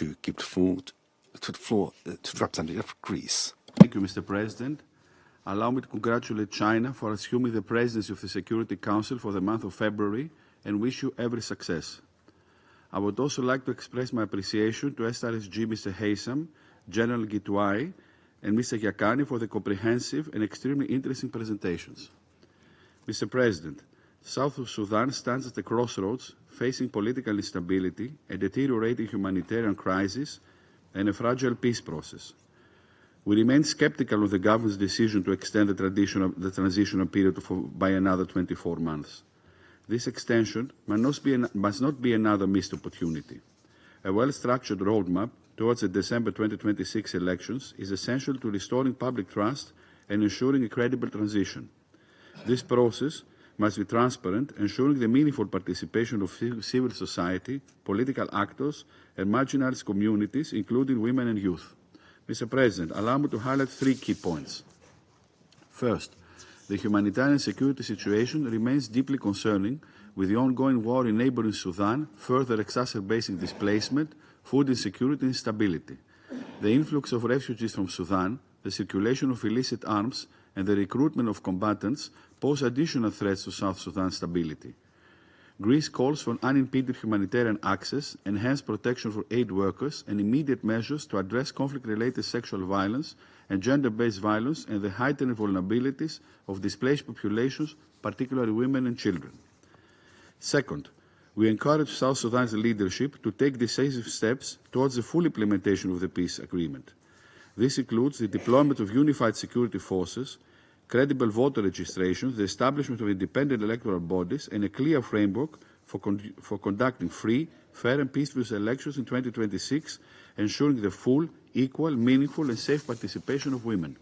to give the floor to the representative of Greece. Thank you, Mr. President. Allow me to congratulate China for assuming the presidency of the Security Council for the month of February and wish you every success. I would also like to express my appreciation to SRSG Mr. Haytham, General Gitwai, and Mr. Yakani for the comprehensive and extremely interesting presentations. Mr. President, South Sudan stands at a crossroads, facing political instability, a deteriorating humanitarian crisis, and a fragile peace process. We remain skeptical of the government's decision to extend the transitional period by another 24 months. This extension must not be another missed opportunity. A well-structured roadmap towards the December 2026 elections is essential to restoring public trust and ensuring a credible transition. This process must be transparent, ensuring the meaningful participation of civil society, political actors, and marginalized communities, including women and youth. Mr. President, allow me to highlight 3 key points. First, the humanitarian security situation remains deeply concerning, with the ongoing war in neighboring Sudan further exacerbating displacement, food insecurity, and instability. The influx of refugees from Sudan, the circulation of illicit arms, and the recruitment of combatants pose additional threats to South Sudan's stability. Greece calls for unimpeded humanitarian access, enhanced protection for aid workers, and immediate measures to address conflict-related sexual violence and gender-based violence and the heightened vulnerabilities of displaced populations, particularly women and children. Second, we encourage South Sudan's leadership to take decisive steps towards the full implementation of the peace agreement. This includes the deployment of unified security forces, credible voter registration, the establishment of independent electoral bodies, and a clear framework for conducting free, fair, and peaceful elections in 2026, ensuring the full, equal, meaningful, and safe participation of women.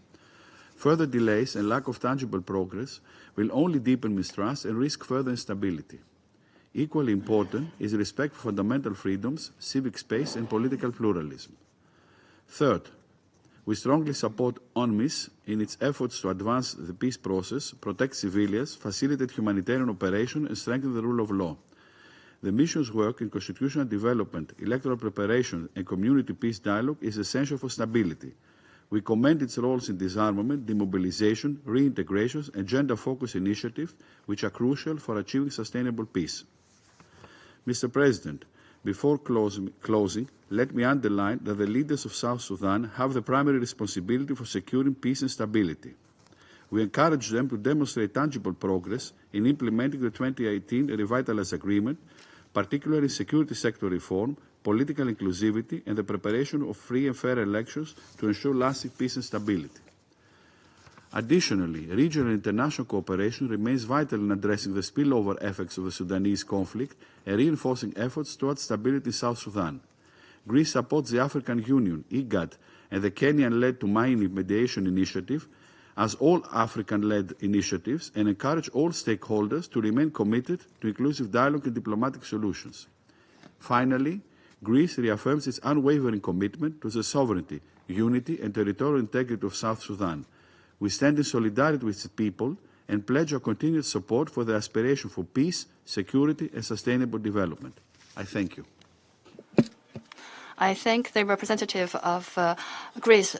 Further delays and lack of tangible progress will only deepen mistrust and risk further instability. Equally important is respect for fundamental freedoms, civic space, and political pluralism. Third, we strongly support UNMISS in its efforts to advance the peace process, protect civilians, facilitate humanitarian operations, and strengthen the rule of law. The mission's work in constitutional development, electoral preparation, and community peace dialogue is essential for stability. We commend its roles in disarmament, demobilization, reintegration, and gender-focused initiatives, which are crucial for achieving sustainable peace. Mr. President, before closing, let me underline that the leaders of South Sudan have the primary responsibility for securing peace and stability. We encourage them to demonstrate tangible progress in implementing the 2018 Revitalized Agreement, particularly security sector reform, political inclusivity, and the preparation of free and fair elections to ensure lasting peace and stability. Additionally, regional and international cooperation remains vital in addressing the spillover effects of the Sudanese conflict and reinforcing efforts towards stability in South Sudan. Greece supports the African Union, IGAD, and the Kenyan-led Tumaini Mediation Initiative as all African-led initiatives and encourage all stakeholders to remain committed to inclusive dialogue and diplomatic solutions. Finally, Greece reaffirms its unwavering commitment to the sovereignty, unity, and territorial integrity of South Sudan. We stand in solidarity with its people and pledge our continued support for the aspiration for peace, security, and sustainable development. I thank you. I thank the representative of Greece